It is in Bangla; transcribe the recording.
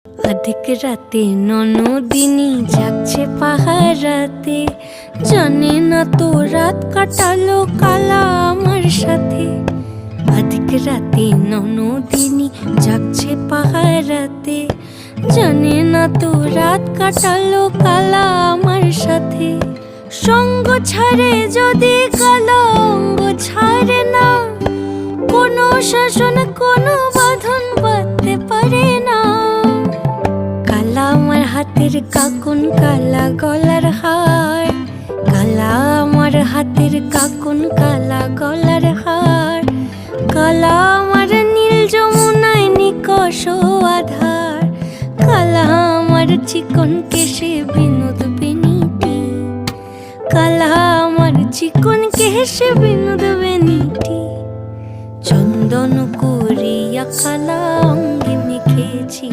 আধিক রাতে ননদিনী জাগছে পাহারাতে, জানে না তো রাত কাটালো কালা আমার সাথে। আধিক রাতে ননদিনী জাগছে পাহারাতে, জানে না তো রাত কাটালো কালা আমার সাথে। সঙ্গ ছাড়ে যদি কালা অঙ্গ ছাড়ে না, কোনো শাসন কোনো বাঁধন বাঁধতে পারে না। কালা আমার হাতের কাকুন কালা গলার হার, কালা আমার হাতের কাকুন কালা গলার হার। কালা আমার নীল যমুনায় নিকষ আধার, কালা আমার চিকন কেশে বিনোদ বেনিটি, কালা আমার চিকন কেশে বিনোদ বেনিটি। চন্দন করিয়া কালা অঙ্গে মেখেছি।